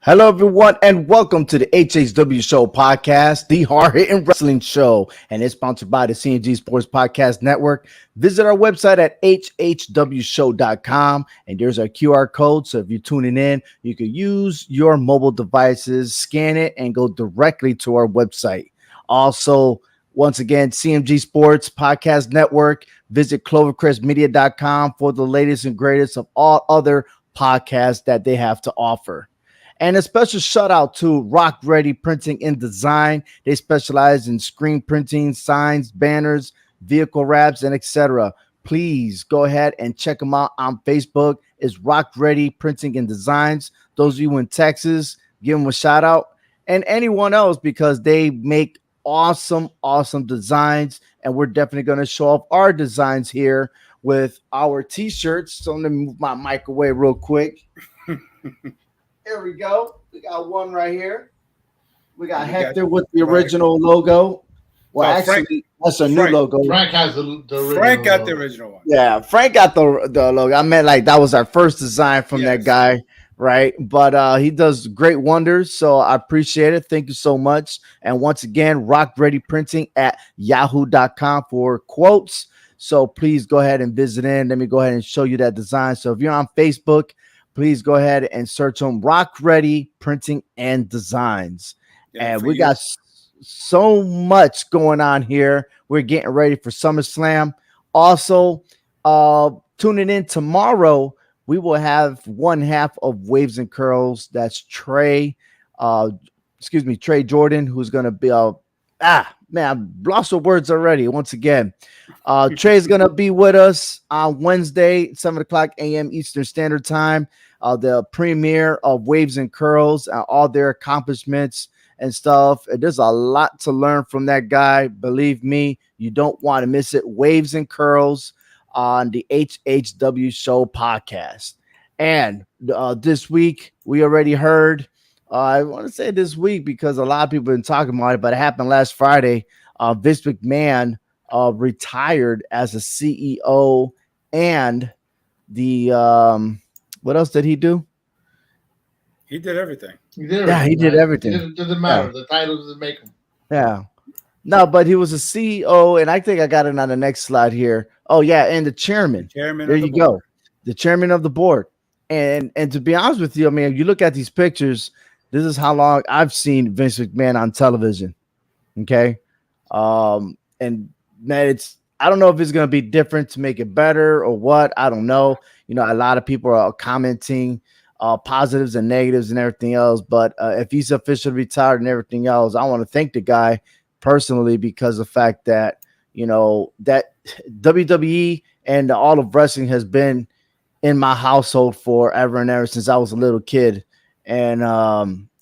Hello, everyone, and welcome to the HHW Show podcast, the hard-hitting wrestling show, and it's sponsored by the CNG Sports Podcast Network. Visit our website at hhwshow.com, and there's our QR code, so if you're tuning in, you can use your mobile devices, scan it, and go directly to our website. Also, once again, CMG Sports Podcast Network. Visit clovercrestmedia.com for the latest and greatest of all other podcasts that they have to offer. And a special shout out to Rock Ready Printing and Design. They specialize in screen printing, signs, banners, vehicle wraps, and etc. Please go ahead and check them out on Facebook. It's Rock Ready Printing and Designs. Those of you in Texas, give them a shout out. And anyone else, because they make awesome designs. And we're definitely going to show off our designs here with our t-shirts. So let me move my mic away real quick. Here we go. We got one right here. We got Hector with the original logo. Well, actually, that's a new logo. Frank has the original. Frank got the original one. Yeah, Frank got the logo. I meant like that was our first design from that guy, right? But he does great wonders, so I appreciate it. Thank you so much. And once again, Rock Ready Printing at yahoo.com for quotes. So please go ahead and visit in. Let me go ahead and show you that design. So if you're on Facebook, please go ahead and search on Rock Ready Printing and Designs. And we got so much going on here. We're getting ready for SummerSlam. Also, tuning in tomorrow, we will have one half of Waves and Curls. That's Trey Jordan, who's going to be man, I lost the words already. Once again, Trey's going to be with us on Wednesday, 7 o'clock a.m. Eastern Standard Time. The premiere of Waves and Curls, all their accomplishments and stuff. There's a lot to learn from that guy. Believe me, you don't want to miss it. Waves and Curls on the HHW Show podcast. And this week, we already heard, I want to say this week because a lot of people have been talking about it, but it happened last Friday. Vince McMahon retired as a CEO, and the what else did he do? He did everything. He did everything. It doesn't matter. The title doesn't make him. Yeah. No, but he was a CEO, and I think I got it on the next slide here. Oh, yeah, and the chairman. There you go. The chairman of the board. And to be honest with you, I mean, if you look at these pictures, this is how long I've seen Vince McMahon on television. Okay. And man, I don't know if it's going to be different to make it better or what. I don't know. You know, a lot of people are commenting positives and negatives and everything else. But if he's officially retired and everything else, I want to thank the guy personally because of the fact that, you know, that WWE and all of wrestling has been in my household forever and ever since I was a little kid. And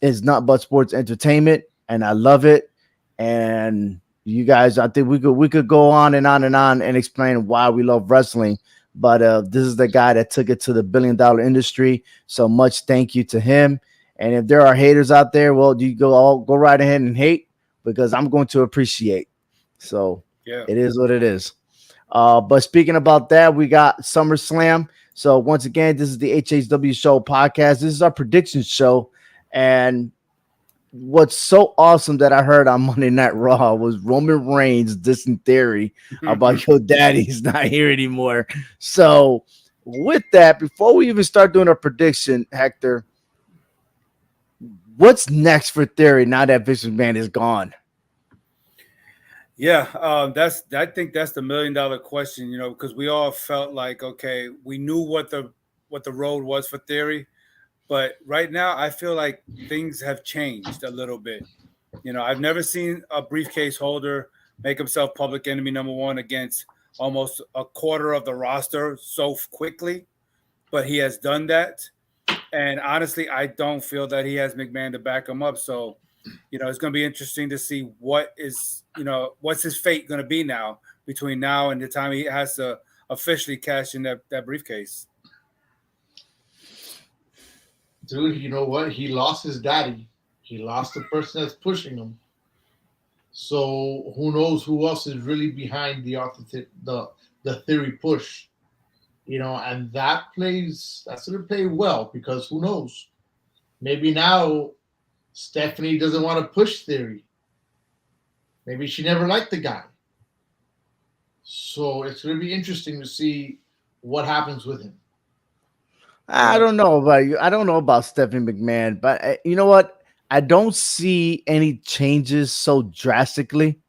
it's not but sports entertainment, and I love it. And you guys, I think we could go on and on and explain why we love wrestling. But this is the guy that took it to the billion-dollar industry. So much thank you to him. And if there are haters out there, well, you go right ahead and hate because I'm going to appreciate. So It is what it is. But speaking about that, we got SummerSlam. So once again, this is the HHW Show podcast. This is our prediction show. And what's so awesome that I heard on Monday Night Raw was Roman Reigns dissing Theory about your daddy's not here anymore. So with that, before we even start doing our prediction, Hector, what's next for Theory now that Vince McMahon is gone? Yeah, I think that's the $1 million question, you know, because we all felt like, okay, we knew what the road was for Theory. But right now, I feel like things have changed a little bit. You know, I've never seen a briefcase holder make himself public enemy number one against almost a quarter of the roster so quickly. But he has done that. And honestly, I don't feel that he has McMahon to back him up. So, you know, it's going to be interesting to see what's his fate going to be now between now and the time he has to officially cash in that briefcase. Dude, you know what? He lost his daddy. He lost the person that's pushing him. So who knows who else is really behind the Theory push? You know, and that's going to play well because who knows? Maybe now Stephanie doesn't want to push Theory. Maybe she never liked the guy. So it's going to be interesting to see what happens with him. I don't know about you. I don't know about Stephanie McMahon, but you know what? I don't see any changes so drastically.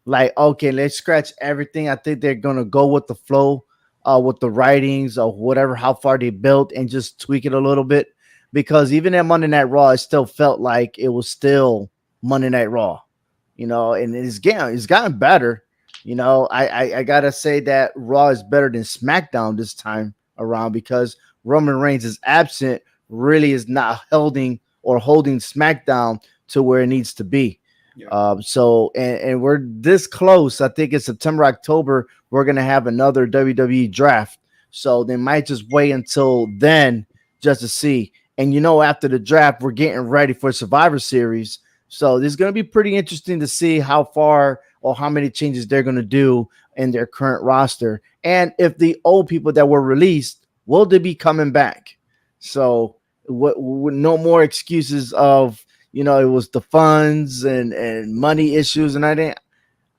Like, okay, let's scratch everything. I think they're gonna go with the flow, with the writings or whatever, how far they built, and just tweak it a little bit. Because even at Monday Night Raw, it still felt like it was still Monday Night Raw, and it's gotten better. I gotta say that Raw is better than SmackDown this time around because Roman Reigns is absent, really is not holding SmackDown to where it needs to be. Yeah. So we're this close. I think in September, October, we're gonna have another WWE draft. So they might just wait until then just to see. And after the draft, we're getting ready for Survivor Series. So this is gonna be pretty interesting to see how far or how many changes they're gonna do in their current roster, and if the old people that were released will they be coming back. So no more excuses of it was the funds and money issues, and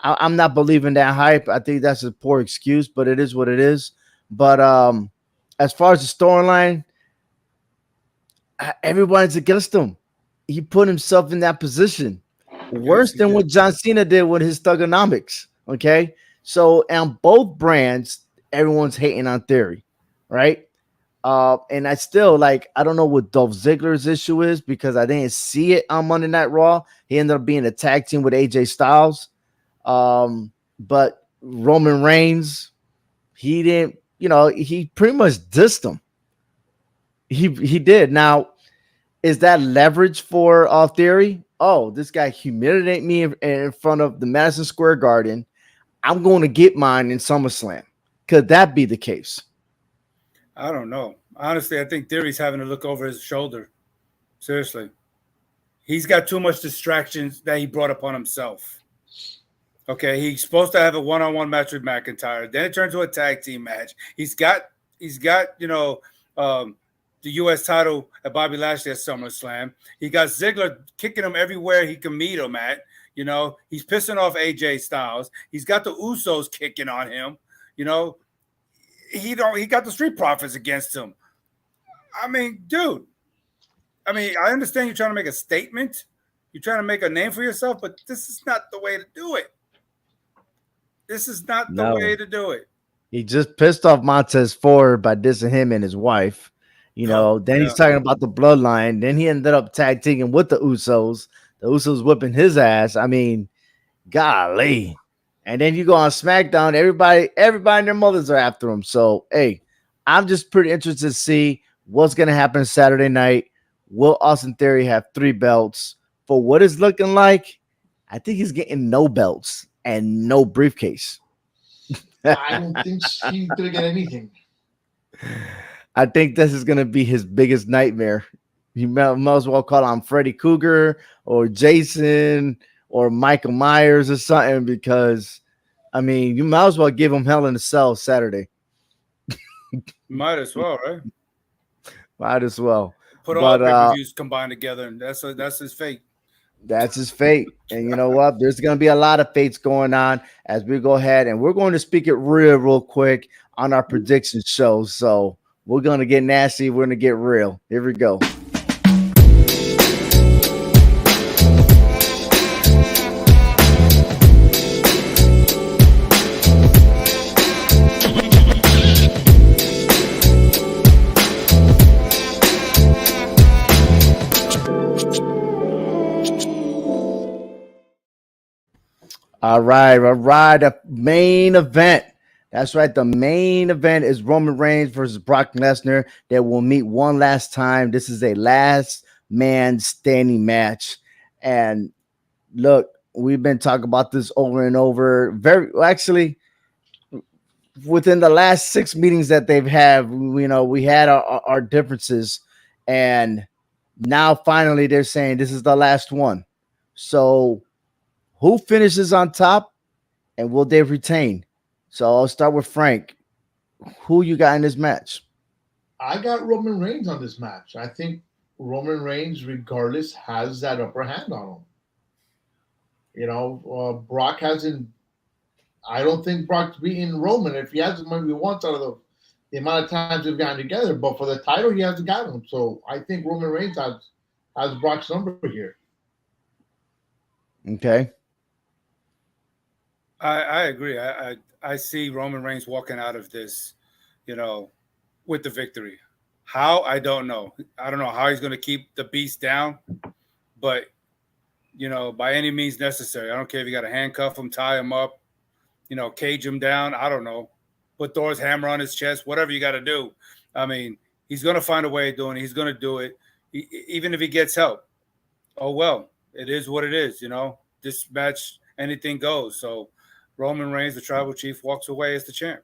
I'm not believing that hype. I think that's a poor excuse, but it is what it is. But as far as the storyline, everyone's against him. He put himself in that position, worse than what John Cena did with his thugonomics. Okay, so on both brands, everyone's hating on Theory, right? And I still I don't know what Dolph Ziggler's issue is because I didn't see it on Monday Night Raw. He ended up being a tag team with AJ Styles. But Roman Reigns, he didn't, he pretty much dissed him. He did. Now, is that leverage for Theory? Oh, this guy humiliated me in front of the Madison Square Garden. I'm going to get mine in SummerSlam. Could that be the case? I don't know. Honestly, I think Theory's having to look over his shoulder. Seriously. He's got too much distractions that he brought upon himself. Okay, he's supposed to have a one-on-one match with McIntyre. Then it turned to a tag team match. He's got the U.S. title at Bobby Lashley at SummerSlam. He got Ziggler kicking him everywhere he can meet him at. He's pissing off AJ Styles. He's got the Usos kicking on him. He got the Street Profits against him. I mean, dude. I understand you're trying to make a statement. You're trying to make a name for yourself, but this is not the way to do it. This is not the way to do it. He just pissed off Montez Ford by dissing him and his wife. Then he's talking about the bloodline. Then he ended up tag teaming with the Usos. The Usos whipping his ass. I mean, golly. And then you go on SmackDown, everybody and their mothers are after him. So, hey, I'm just pretty interested to see what's going to happen Saturday night. Will Austin Theory have 3 belts? For what it's looking like, I think he's getting no belts and no briefcase. I don't think he's going to get anything. I think this is going to be his biggest nightmare. You might as well call him Freddy Cougar or Jason or Michael Myers or something, because you might as well give him Hell in a Cell Saturday. Might as well, right? Might as well. Put all the pay-per-views combined together, and that's his fate. That's his fate. And you know what? There's going to be a lot of fates going on as we go ahead, and we're going to speak it real quick on our prediction show. So we're going to get nasty. We're going to get real. Here we go. All right. The main event. That's right. The main event is Roman Reigns versus Brock Lesnar. They will meet one last time. This is a last man standing match. And look, we've been talking about this over and over. Actually, within the last 6 meetings that they've had, we had our differences. And now finally they're saying this is the last one. So who finishes on top and will they retain? So I'll start with Frank. Who you got in this match? I got Roman Reigns on this match. I think Roman Reigns, regardless, has that upper hand on him. Brock hasn't. I don't think Brock's beaten Roman. If he has, maybe once out of the amount of times they've gotten together. But for the title, he hasn't got him. So I think Roman Reigns has Brock's number here. Okay. I agree. I see Roman Reigns walking out of this, with the victory. How? I don't know. I don't know how he's going to keep the beast down, but by any means necessary. I don't care if you got to handcuff him, tie him up, cage him down. I don't know. Put Thor's hammer on his chest, whatever you got to do. I mean, he's going to find a way of doing it. He's going to do it, even if he gets help. Oh, well, it is what it is, This match, anything goes. So Roman Reigns, the tribal chief, walks away as the champ.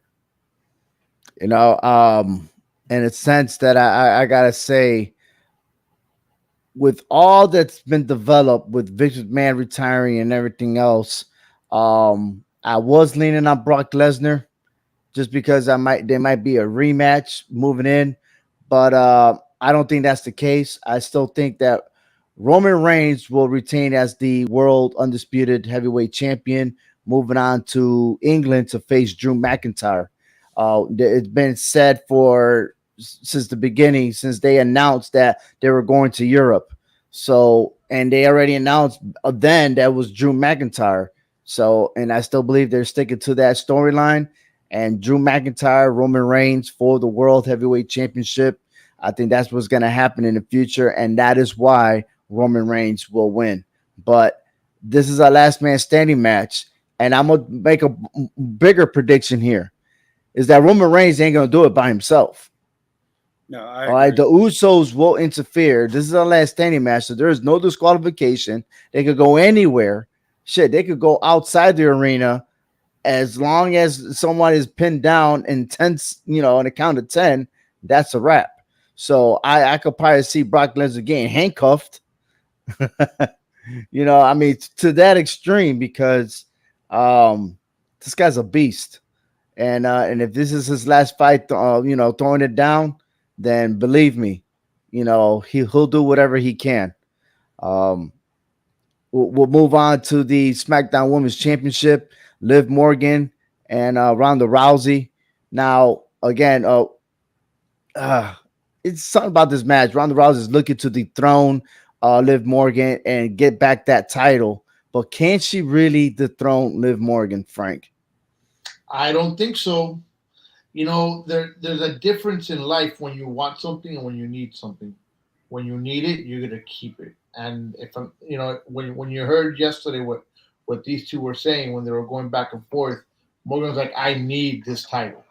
In a sense that I got to say, with all that's been developed with Vince McMahon retiring and everything else, I was leaning on Brock Lesnar just because there might be a rematch moving in, but I don't think that's the case. I still think that Roman Reigns will retain as the world undisputed heavyweight champion, moving on to England to face Drew McIntyre. It's been said since the beginning, since they announced that they were going to Europe. So, and they already announced then that was Drew McIntyre. So, and I still believe they're sticking to that storyline. And Drew McIntyre, Roman Reigns for the World Heavyweight Championship. I think that's what's going to happen in the future. And that is why Roman Reigns will win. But this is our last man standing match. And I'm going to make a bigger prediction here, is that Roman Reigns ain't going to do it by himself. No, all right, the Usos will interfere. This is our last standing match, so there is no disqualification. They could go anywhere. Shit, they could go outside the arena as long as someone is pinned down in 10, in a count of 10. That's a wrap. So I could probably see Brock Lesnar getting handcuffed. I mean, to that extreme, because this guy's a beast. And if this is his last fight, throwing it down, then believe me, he'll do whatever he can. We'll move on to the SmackDown Women's Championship. Liv Morgan and Ronda Rousey. Now, again, it's something about this match. Ronda Rousey is looking to dethrone Liv Morgan and get back that title. But can she really dethrone Liv Morgan, Frank? I don't think so. There's a difference in life when you want something and when you need something. When you need it, you're gonna keep it. And if I'm, when you heard yesterday what these two were saying when they were going back and forth, Morgan was like, "I need this title,"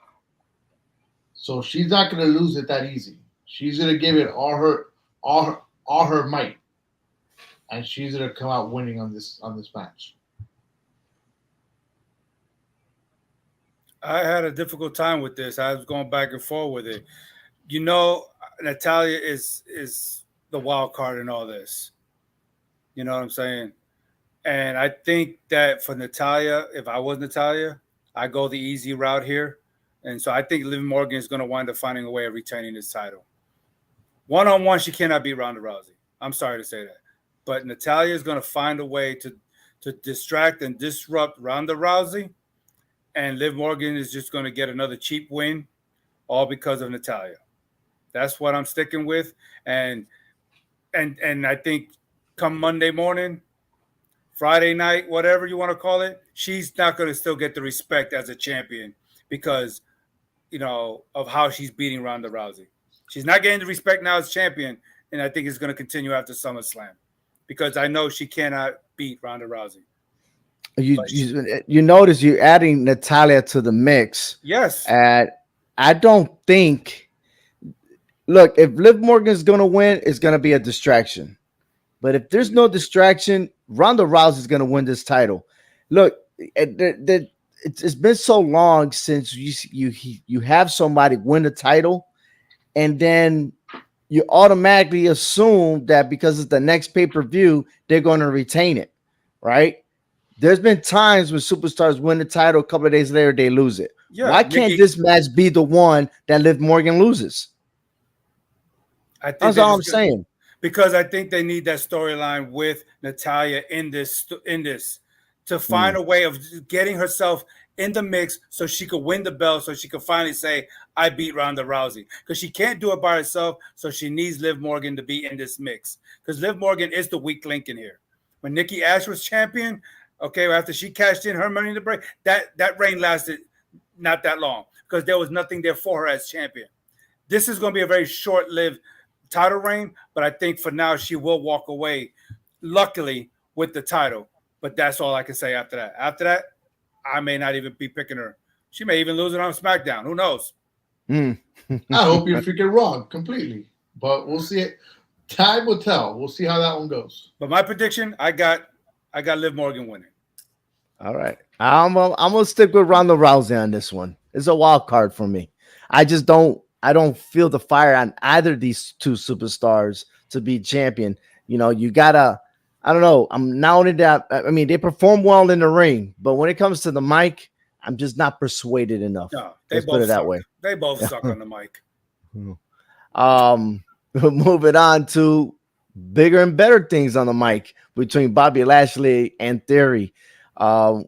so she's not gonna lose it that easy. She's gonna give it all her might, and she's gonna come out winning on this match. I had a difficult time with this. I was going back and forth with it. Natalya is the wild card in all this. You know what I'm saying? And I think that for Natalya, if I was Natalya, I go the easy route here. And so I think Liv Morgan is going to wind up finding a way of retaining this title. One-on-one, she cannot beat Ronda Rousey. I'm sorry to say that. But Natalya is going to find a way to distract and disrupt Ronda Rousey. And Liv Morgan is just going to get another cheap win, all because of Natalya. That's what I'm sticking with. And I think come Monday morning, Friday night, whatever you want to call it, she's not going to still get the respect as a champion because, of how she's beating Ronda Rousey. She's not getting the respect now as champion, and I think it's going to continue after SummerSlam because I know she cannot beat Ronda Rousey. You notice you're adding Natalya to the mix. Yes. And I don't think, look, if Liv Morgan is going to win, it's going to be a distraction. But if there's no distraction, Ronda Rousey is going to win this title. Look, it's been so long since you have somebody win the title, and then you automatically assume that because it's the next pay-per-view, they're going to retain it, right? There's been times when superstars win the title, a couple of days later, they lose it. Yeah, why can't this match be the one that Liv Morgan loses? That's all I'm saying. because I think they need that storyline with Natalia in this to find a way of getting herself in the mix so she could win the belt, so she could finally say, I beat Ronda Rousey. Because she can't do it by herself, so she needs Liv Morgan to be in this mix. Because Liv Morgan is the weak link in here. When Nikki Ash was champion, okay, after she cashed in her Money in the Bank, that reign lasted not that long because there was nothing there for her as champion. This is going to be a very short-lived title reign, but I think for now she will walk away, luckily, with the title. But that's all I can say after that. After that, I may not even be picking her. She may even lose it on SmackDown. Who knows? I hope you're freaking wrong completely, but we'll see it. Time will tell. We'll see how that one goes. But my prediction, I got Liv Morgan winning. All right, I'm gonna stick with Ronda Rousey on this one. It's a wild card for me. I don't feel the fire on either of these two superstars to be champion. You know, you gotta. I don't know. I'm not only that. I mean, they perform well in the ring, but when it comes to the mic, I'm just not persuaded enough. No, they Let's both put it suck. that way. They both suck on the mic. Moving on to bigger and better things on the mic between Bobby Lashley and Theory.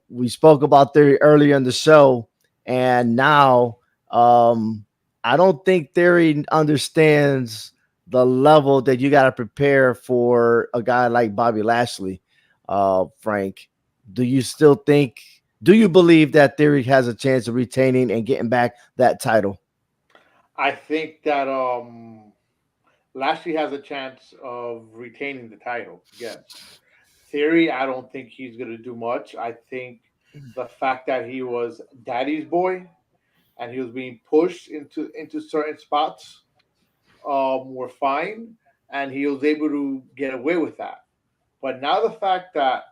We spoke about Theory earlier in the show, and now I don't think Theory understands the level that you got to prepare for a guy like Bobby Lashley. Frank, do you believe that Theory has a chance of retaining and getting back that title? I think that Lashley has a chance of retaining the title. Yes. Theory, I don't think he's going to do much. I think the fact that he was daddy's boy and he was being pushed into certain spots were fine, and he was able to get away with that. But now the fact that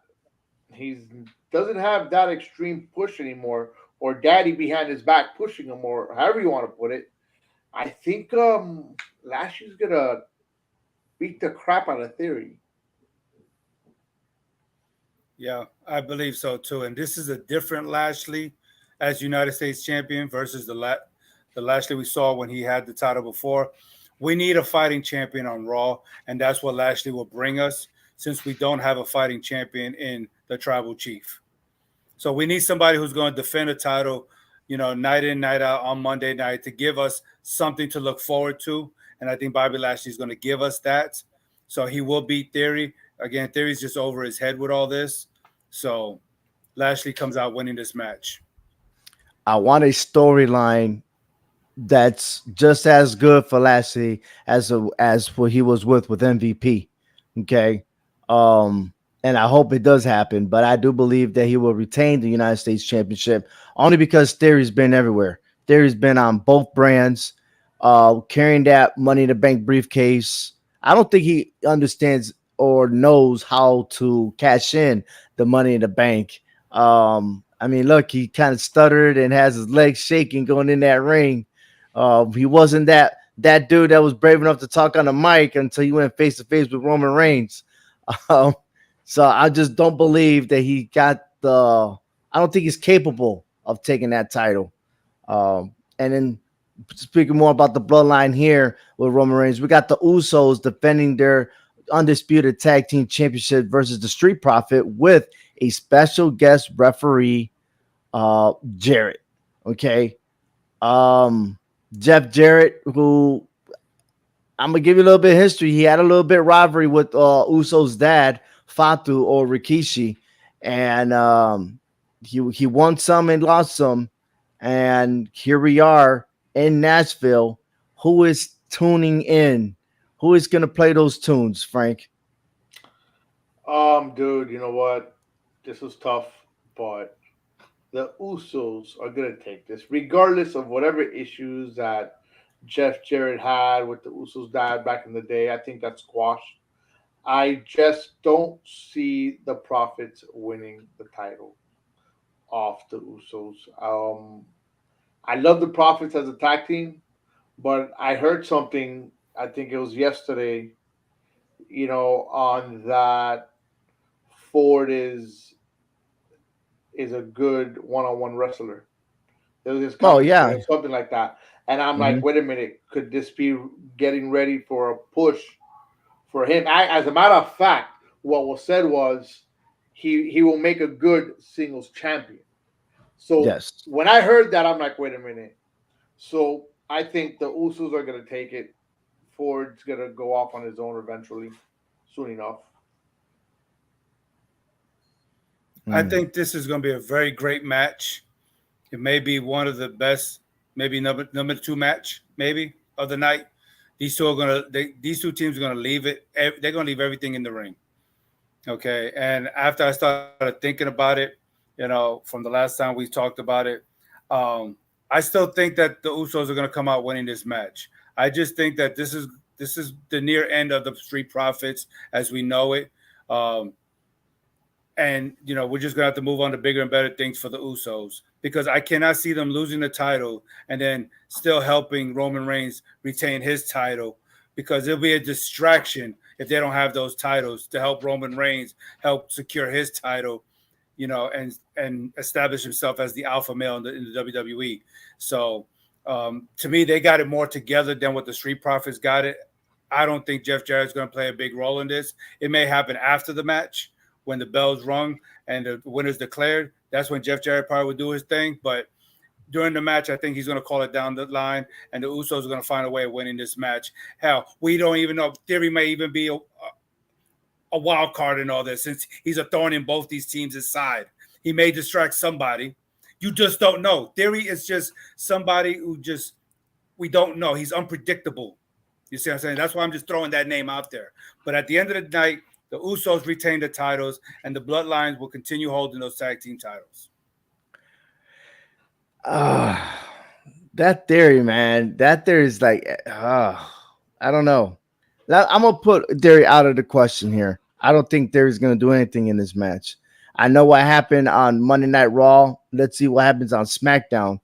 he doesn't have that extreme push anymore, or daddy behind his back pushing him, or however you want to put it, I think Lashley's gonna beat the crap out of Theory. Yeah, I believe so too. And this is a different Lashley as United States champion versus the Lashley we saw when he had the title before. We need a fighting champion on Raw, and that's what Lashley will bring us since we don't have a fighting champion in the Tribal Chief. So we need somebody who's going to defend a title, night in, night out on Monday night to give us something to look forward to. And I think Bobby Lashley is going to give us that. So he will beat Theory. Again, Theory's just over his head with all this. So Lashley comes out winning this match. I want a storyline that's just as good for Lashley as what he was with MVP. Okay. And I hope it does happen, but I do believe that he will retain the United States Championship only because Theory's been everywhere. Theory's been on both brands, carrying that Money in the Bank briefcase. I don't think he understands or knows how to cash in the Money in the Bank. I mean, look, he kind of stuttered and has his legs shaking going in that ring. He wasn't that dude that was brave enough to talk on the mic until he went face to face with Roman Reigns. So I just don't believe that he got I don't think he's capable of taking that title. And then speaking more about the bloodline here with Roman Reigns, we got the Usos defending their Undisputed Tag Team Championship versus the Street Profit with a special guest referee, Jarrett. Okay. Jeff Jarrett, who I'm gonna give you a little bit of history. He had a little bit of rivalry with Uso's dad, Fatu or Rikishi, and he won some and lost some. And here we are in Nashville. Who is tuning in? Who is gonna play those tunes, Frank? Dude, you know what? This was tough, but the Usos are gonna take this, regardless of whatever issues that Jeff Jarrett had with the Usos' dad back in the day. I think that's squashed. I just don't see the Profits winning the title off the Usos. I love the Profits as a tag team, but I heard something. I think it was yesterday. On that Ford is a good one-on-one wrestler. There was this yeah, something like that, and I'm like, Mhm. wait a minute, could this be getting ready for a push for him. As a matter of fact, what was said was he will make a good singles champion. So Yes. when I heard that, I'm like, wait a minute. So I think the Usos are gonna take it. Ford's gonna go off on his own eventually, soon enough. I think this is going to be a very great match. It may be one of the best, maybe number two match, maybe of the night. These two teams are gonna leave it. They're gonna leave everything in the ring. Okay, and after I started thinking about it, from the last time we talked about it, I still think that the Usos are gonna come out winning this match. I just think that this is the near end of the Street Profits as we know it. And we're just gonna have to move on to bigger and better things for the Usos because I cannot see them losing the title and then still helping Roman Reigns retain his title because it'll be a distraction if they don't have those titles to help Roman Reigns help secure his title, and establish himself as the alpha male in the WWE. So to me, they got it more together than what the Street Profits got it. I don't think Jeff Jarrett's going to play a big role in this. It may happen after the match. When the bell's rung and the winner's declared, that's when Jeff Jarrett probably would do his thing. But during the match, I think he's going to call it down the line, and the Usos are going to find a way of winning this match. Hell, we don't even know. Theory may even be a wild card in all this since he's a thorn in both these teams' side. He may distract somebody. You just don't know. Theory is just somebody who we don't know. He's unpredictable. You see what I'm saying? That's why I'm just throwing that name out there. But at the end of the night, the Usos retain the titles, and the Bloodlines will continue holding those tag team titles. That theory, man. That theory is like, I don't know. I'm going to put Theory out of the question here. I don't think Theory's going to do anything in this match. I know what happened on Monday Night Raw. Let's see what happens on SmackDown.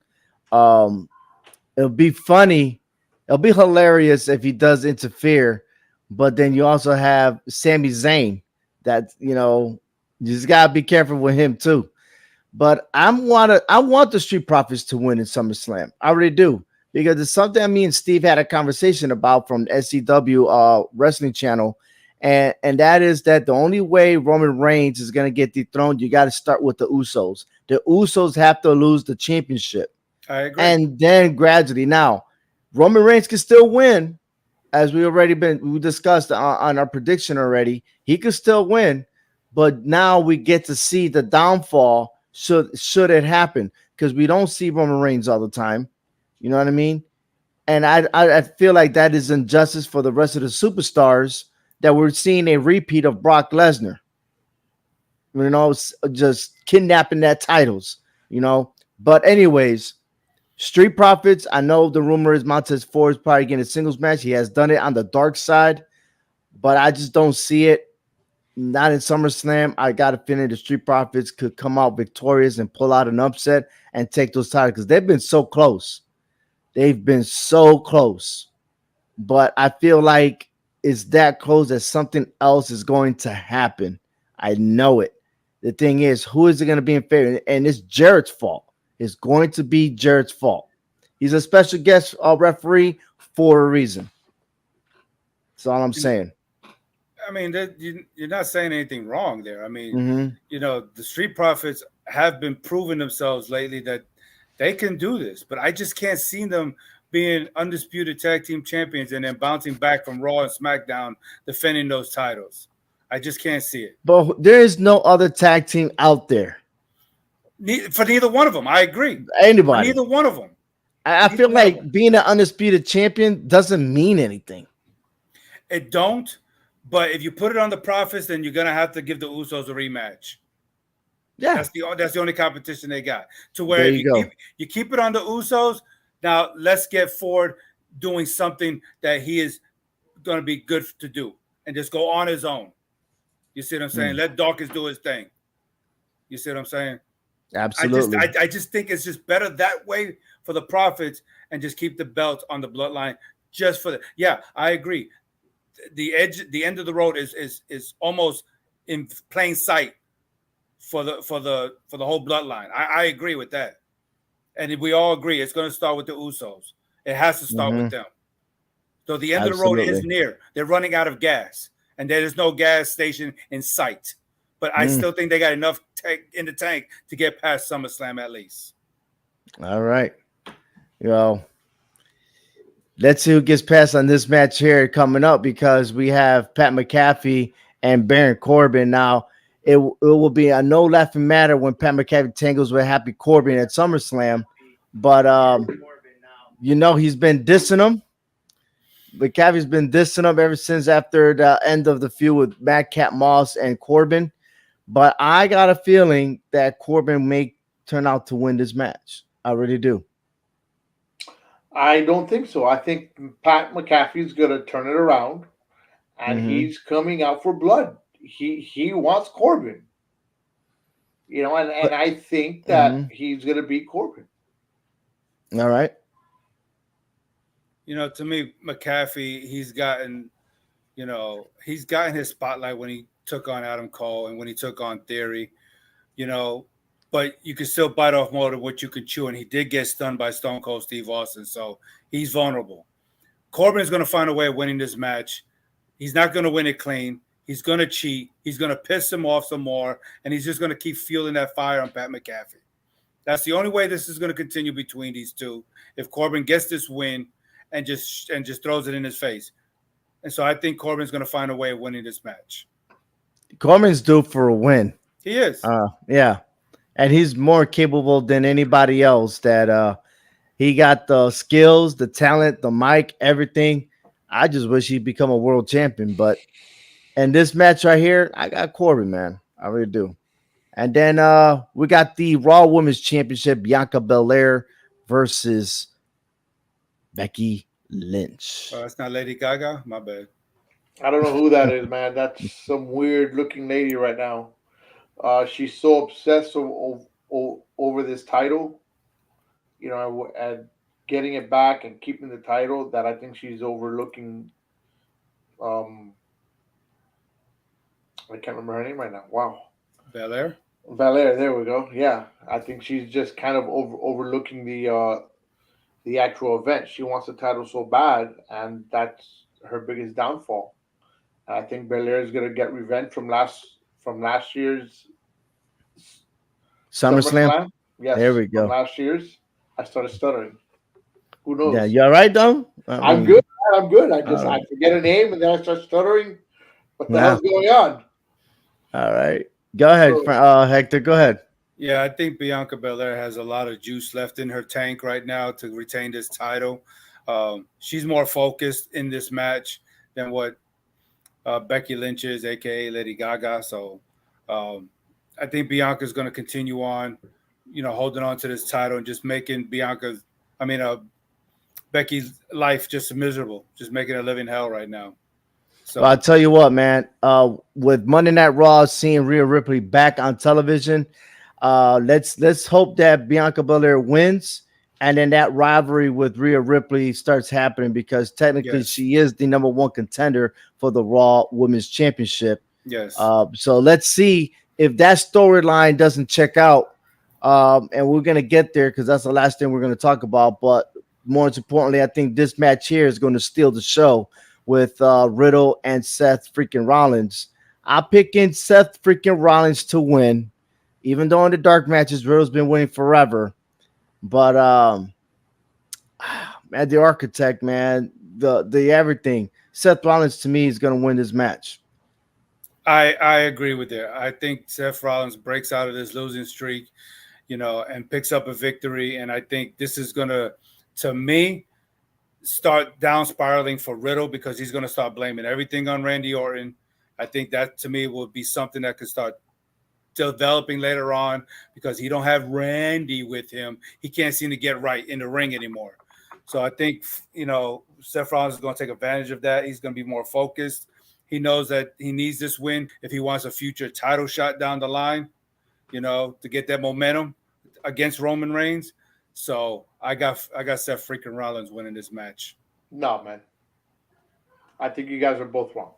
It'll be funny. It'll be hilarious if he does interfere. But then you also have Sami Zayn that, you just got to be careful with him too. But I want the Street Profits to win in SummerSlam. I really do. Because it's something me and Steve had a conversation about from SCW Wrestling Channel. And that is that the only way Roman Reigns is going to get dethroned, you got to start with the Usos. The Usos have to lose the championship. I agree. And then gradually. Now, Roman Reigns can still win. As we discussed on our prediction already, he could still win, but now we get to see the downfall should it happen because we don't see Roman Reigns all the time. You know what I mean? And I feel like that is injustice for the rest of the superstars that we're seeing a repeat of Brock Lesnar. Just kidnapping that titles. But anyways. Street Profits, I know the rumor is Montez Ford is probably getting a singles match. He has done it on the dark side, but I just don't see it. Not in SummerSlam. I got a feeling the Street Profits could come out victorious and pull out an upset and take those titles because they've been so close. They've been so close. But I feel like it's that close that something else is going to happen. I know it. The thing is, who is it going to be in favor? And it's Jarrett's fault. It's going to be Jarrett's fault. He's a special guest referee for a reason. That's all I'm saying. I mean, you're not saying anything wrong there. I mean, the Street Profits have been proving themselves lately that they can do this, but I just can't see them being undisputed tag team champions and then bouncing back from Raw and SmackDown defending those titles. I just can't see it. But there is no other tag team out there. For neither one of them, I agree. Anybody. For neither one of them. I feel like being an undisputed champion doesn't mean anything. It don't. But if you put it on the Profits, then you're gonna have to give the Usos a rematch. Yeah, that's the only competition they got. To where if you keep it on the Usos, now let's get Ford doing something that he is gonna be good to do, and just go on his own. You see what I'm saying? Let Dawkins do his thing. You see what I'm saying? Absolutely. I just think it's just better that way for the Profits and just keep the belts on the Bloodline just for the. Yeah, I agree. The end of the road is almost in plain sight for the whole Bloodline. I agree with that, and we all agree it's going to start with the Usos. It has to start with them. So the end of the road is near. They're running out of gas. and there's no gas station in sight. But I still think they got enough in the tank to get past SummerSlam at least. All right. Well, let's see who gets past on this match here coming up, because we have Pat McAfee and Baron Corbin. Now, it will be a no laughing matter when Pat McAfee tangles with Happy Corbin at SummerSlam. But he's been dissing him. McAfee's been dissing him ever since after the end of the feud with Madcap Moss and Corbin. But I got a feeling that Corbin may turn out to win this match. I really do. I don't think so. I think Pat McAfee's going to turn it around, and he's coming out for blood. He wants Corbin, and I think that he's going to beat Corbin. All right. To me, McAfee, he's gotten his spotlight when he took on Adam Cole and when he took on Theory, but you can still bite off more than what you can chew. And he did get stunned by Stone Cold Steve Austin, so he's vulnerable. Corbin is going to find a way of winning this match. He's not going to win it clean. He's going to cheat. He's going to piss him off some more, and he's just going to keep fueling that fire on Pat McAfee. That's the only way this is going to continue between these two. If Corbin gets this win and just throws it in his face. And so I think Corbin's going to find a way of winning this match. Corbin's due for a win. He is. Yeah. And he's more capable than anybody else. That he got the skills, the talent, the mic, everything. I just wish he'd become a world champion. But in this match right here, I got Corbin, man. I really do. And then we got the Raw Women's Championship, Bianca Belair versus Becky Lynch. Oh, that's not Lady Gaga? My bad. I don't know who that is, man. That's some weird looking lady right now. She's so obsessed over this title, and getting it back and keeping the title, that I think she's overlooking. I can't remember her name right now. Wow. Belair, there we go. Yeah, I think she's just kind of overlooking the actual event. She wants the title so bad, and that's her biggest downfall. And I think Belair is going to get revenge from last year's SummerSlam. Yes, there we go. From last year's, I started stuttering. Who knows? Yeah, you all right though? I'm good. I'm good. I forget a name and then I start stuttering. What the hell's going on? All right, go ahead, Hector. Go ahead. Yeah, I think Bianca Belair has a lot of juice left in her tank right now to retain this title. She's more focused in this match than what Becky Lynch is, a.k.a. Lady Gaga. So I think Bianca's going to continue on, holding on to this title and just making Becky's life just miserable, just making a living hell right now. So I'll tell you what, man, with Monday Night Raw, seeing Rhea Ripley back on television, let's hope that Bianca Belair wins, and then that rivalry with Rhea Ripley starts happening, because technically she is the number one contender for the Raw Women's Championship. Yes. So let's see if that storyline doesn't check out, and we're gonna get there, because that's the last thing we're gonna talk about. But more importantly, I think this match here is going to steal the show with Riddle and Seth freaking Rollins. I'm picking Seth freaking Rollins to win, even though in the dark matches, Riddle's been winning forever. But man, the architect, man, the everything. Seth Rollins to me is going to win this match. I agree with that. I think Seth Rollins breaks out of this losing streak, and picks up a victory. And I think this is going to me, start down spiraling for Riddle, because he's going to start blaming everything on Randy Orton. I think that to me will be something that could start developing later on, because he don't have Randy with him. He can't seem to get right in the ring anymore. So I think, Seth Rollins is going to take advantage of that. He's going to be more focused. He knows that he needs this win if he wants a future title shot down the line, to get that momentum against Roman Reigns. So I got Seth freaking Rollins winning this match. No, man. I think you guys are both wrong.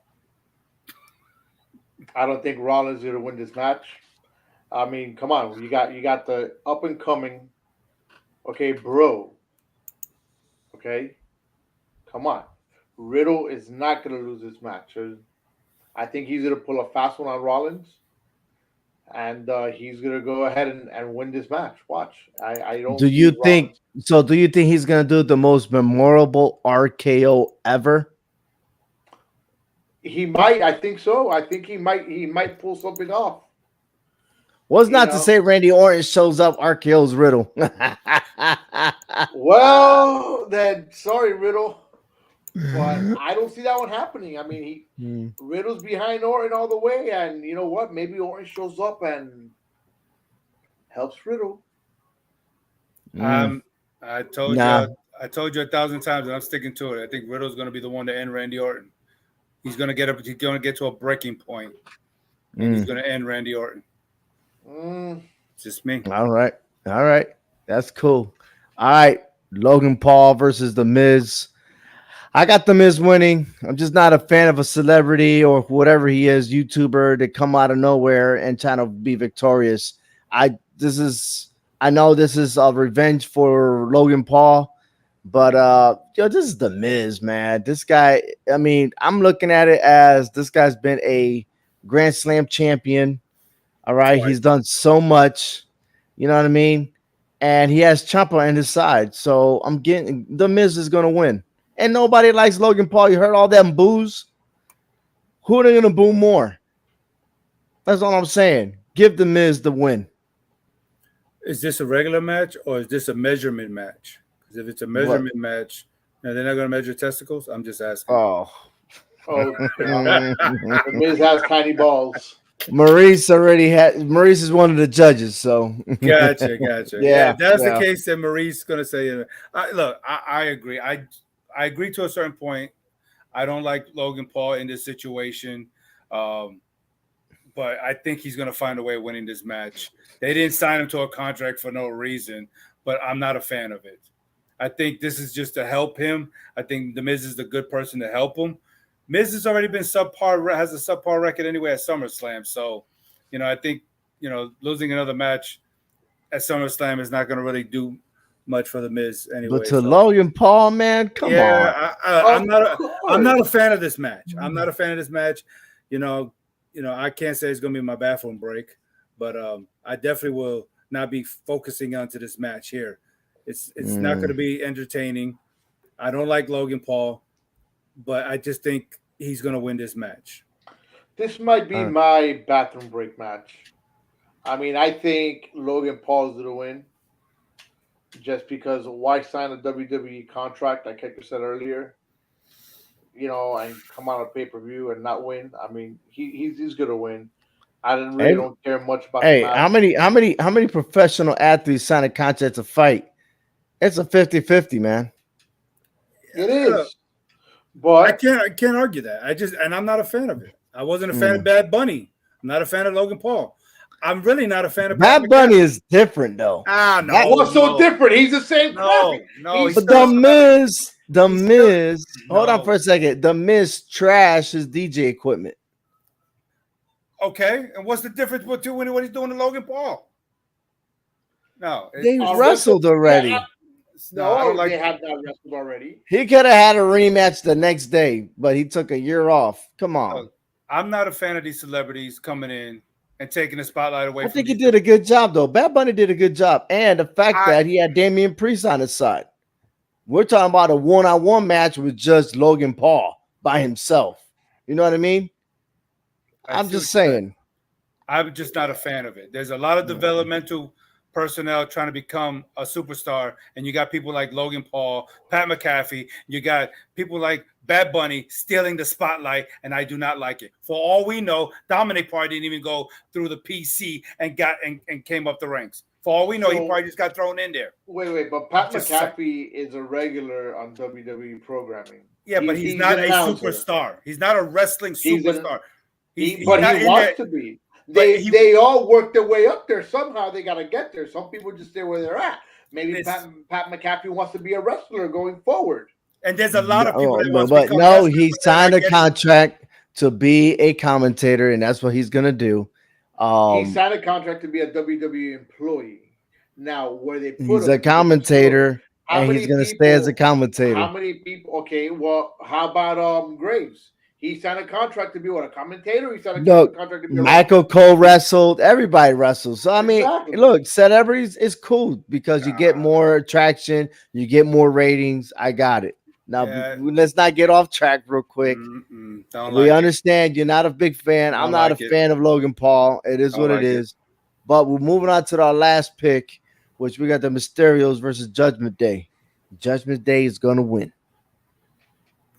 I don't think Rollins is going to win this match. I mean, come on. You got the up and coming, bro. Okay? Come on. Riddle is not going to lose this match. I think he's going to pull a fast one on Rollins, and he's going to go ahead and win this match. Watch. I don't Do you see think Rollins. so? Do you think he's gonna do the most memorable RKO ever? He might. I think so. I think he might. He might pull something off. Was You not to know. say Randy Orton shows up RKO's Riddle. Well, then sorry, Riddle, but I don't see that one happening. I mean, Riddle's behind Orton all the way, and you know what? Maybe Orton shows up and helps Riddle. I told Nah. I told you 1,000 times, and I'm sticking to it. I think Riddle's going to be the one to end Randy Orton. He's going to get up. He's going to get to a breaking point, and he's going to end Randy Orton. It's just me. All right. That's cool. All right. Logan Paul versus The Miz. I got The Miz winning. I'm just not a fan of a celebrity or whatever he is, YouTuber, to come out of nowhere and trying to be victorious. I know this is a revenge for Logan Paul, but this is The Miz, man. This guy, I mean, I'm looking at it as this guy's been a Grand Slam champion. All right, he's done so much, you know what I mean? And he has Ciampa on his side. So I'm getting The Miz is gonna win. And nobody likes Logan Paul. You heard all them boos. Who are they gonna boo more? That's all I'm saying. Give The Miz the win. Is this a regular match or is this a measurement match? Because if it's a measurement match, they're not going to measure testicles. I'm just asking. Oh, The Miz has tiny balls. Maurice is one of the judges, so gotcha. Yeah, if that's the case, then Maurice is going to say, look, I agree. I agree to a certain point. I don't like Logan Paul in this situation, but I think he's going to find a way of winning this match. They didn't sign him to a contract for no reason, but I'm not a fan of it. I think this is just to help him. I think The Miz is the good person to help him. Miz has already been has a subpar record anyway at SummerSlam. So, I think, losing another match at SummerSlam is not going to really do much for The Miz anyway. But to Logan Paul, man, come on. I'm not a fan of this match. I'm not a fan of this match. I can't say it's going to be my bathroom break, but I definitely will not be focusing onto this match here. It's not going to be entertaining. I don't like Logan Paul, but I just think he's going to win this match. This might be my bathroom break match. I mean, I think Logan Paul is going to win just because why sign a WWE contract, like Hector said earlier, and come out of pay-per-view and not win. I mean, he's going to win. I don't care much about the match. How many professional athletes sign a contract to fight? It's a 50-50, man. It is. But I can't argue that. I'm not a fan of it. I wasn't a fan of Bad Bunny. I'm not a fan of Logan Paul. I'm really not a fan of Bad Bunny is different though. No. What's so different? He's the same. No. But The Miz. Hold on for a second. The Miz trash his DJ equipment. Okay, and what's the difference between what he's doing to Logan Paul? No, they wrestled already. No, they have not wrestled already. He could have had a rematch the next day, but he took a year off. Come on. Look, I'm not a fan of these celebrities coming in and taking the spotlight away. I think he did a good job, though. Bad Bunny did a good job. And the fact that he had Damian Priest on his side. We're talking about a one-on-one match with just Logan Paul by himself. You know what I mean? I'm just saying. I'm just not a fan of it. There's a lot of developmental personnel trying to become a superstar, and you got people like Logan Paul, Pat Mcafee, you got people like Bad Bunny stealing the spotlight, and I do not like it. For all we know, Dominic probably didn't even go through the PC and came up the ranks. For all we know, he probably just got thrown in there. Wait, but Pat McAfee is a regular on WWE programming. Yeah, but he's not a superstar. He's not a wrestling superstar. He wants to be. They all work their way up there. Somehow they got to get there. Some people just stay where they're at. Maybe Pat McAfee wants to be a wrestler going forward. And there's a lot of people he signed a contract to be a commentator, and that's what he's going to do. He signed a contract to be a WWE employee. Now, where they put he's a commentator, and he's going to stay as a commentator. How many people? Okay, well, how about Graves? He signed a contract to be a commentator. He signed No, a contract to be Michael Cole wrestled. Everybody wrestles. So I mean, Exactly. look, celebrities is cool because you get more attraction, you get more ratings. I got it. Now let's not get off track real quick. We understand you're not a big fan. I'm not a fan of Logan Paul. It is what it is. But we're moving on to our last pick, which we got the Mysterios versus Judgment Day. Judgment Day is going to win.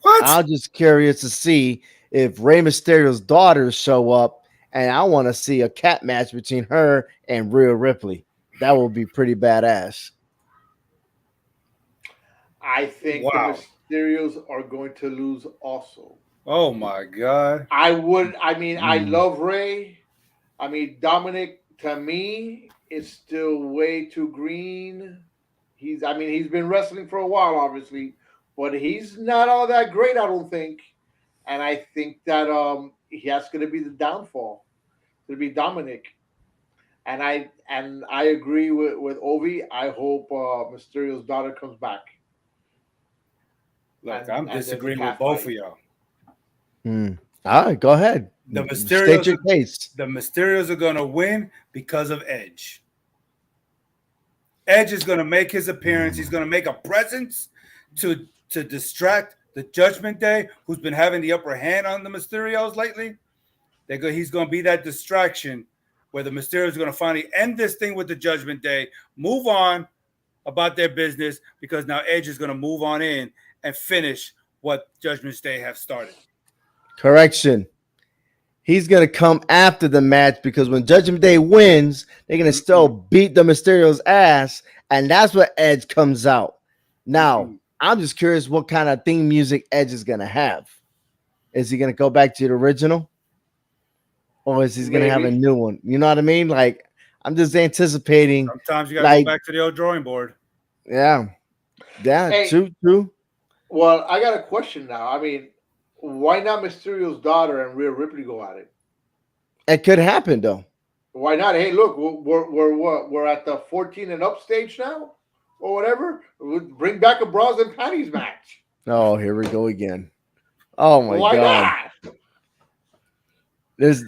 What? I'm just curious to see if Rey Mysterio's daughters show up, and I want to see a cat match between her and Rhea Ripley. That will be pretty badass. I think the Mysterios are going to lose also. Oh my God. I love Rey. I mean, Dominic, to me, is still way too green. He's been wrestling for a while, obviously, but he's not all that great, I don't think. And I think that that's going to be the downfall. It's going to be Dominic. And I agree with Ovi. I hope Mysterio's daughter comes back. Look, I'm disagreeing with both of y'all. All right, go ahead. The Mysterios, state your case. The Mysterios are going to win because of Edge. Edge is going to make his appearance. He's going to make a presence to distract the Judgment Day, who's been having the upper hand on the Mysterios lately. He's going to be that distraction where the Mysterios are going to finally end this thing with the Judgment Day, move on about their business, because now Edge is going to move on in and finish what Judgment Day have started. Correction. He's going to come after the match, because when Judgment Day wins, they're going to still beat the Mysterios' ass, and that's what Edge comes out. Now, I'm just curious what kind of theme music Edge is going to have. Is he going to go back to the original? Or is he going to have a new one? You know what I mean? Like, I'm just anticipating. Sometimes you got to go back to the old drawing board. Yeah. Yeah, hey, true. Well, I got a question now. I mean, why not Mysterio's daughter and Rhea Ripley go at it? It could happen, though. Why not? Hey, look, we're at the 14 and up stage now, or whatever. We'll bring back a bras and panties match. Oh, here we go again. Oh my God! Why not? Is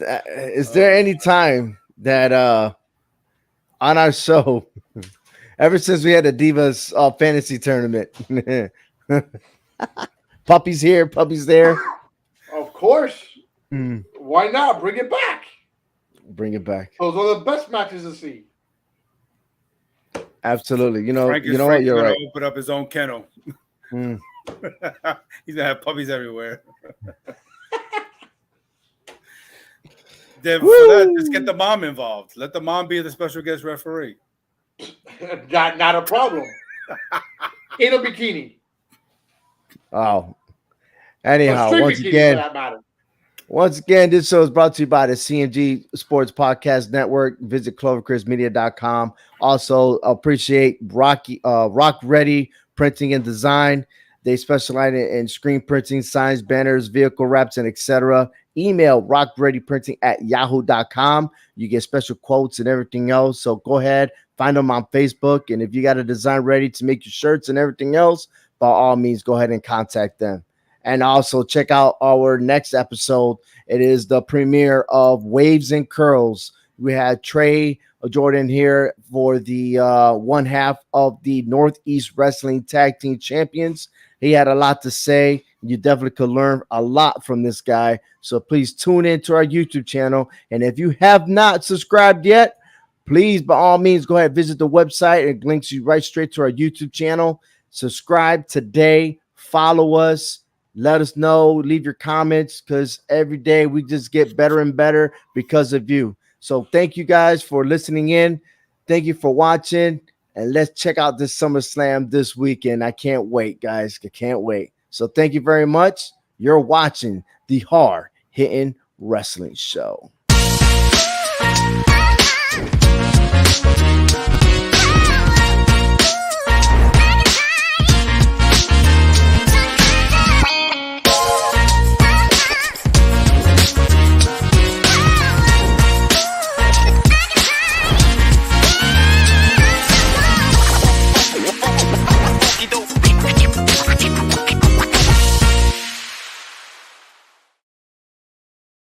there any time that on our show, ever since we had the Divas fantasy tournament, puppies here, puppies there? Of course. Why not? Bring it back. Bring it back. Those are the best matches to see. Absolutely. You know what? You're right. Open up his own kennel. He's gonna have puppies everywhere. Then for that, just get the mom involved. Let the mom be the special guest referee. Not a problem. In a bikini. Oh. Anyhow, once again, this show is brought to you by the CMG Sports Podcast Network. Visit clovercrestmedia.com. Also, appreciate Rock Ready Printing and Design. They specialize in screen printing, signs, banners, vehicle wraps, and etc. Email rockreadyprinting@yahoo.com. You get special quotes and everything else. So go ahead, find them on Facebook. And if you got a design ready to make your shirts and everything else, by all means, go ahead and contact them. And also check out our next episode. It is the premiere of Waves and Curls. We had Trey Jordan here for the one half of the Northeast Wrestling Tag Team Champions. He had a lot to say. You definitely could learn a lot from this guy. So please tune into our YouTube channel. And if you have not subscribed yet, please, by all means, go ahead, visit the website. It links you right straight to our YouTube channel. Subscribe today. Follow us. Let us know. Leave your comments, because every day we just get better and better because of you. So thank you guys for listening in. Thank you for watching. And let's check out this SummerSlam this weekend. I can't wait, guys. I can't wait. So thank you very much. You're watching the Hard Hitting Wrestling Show.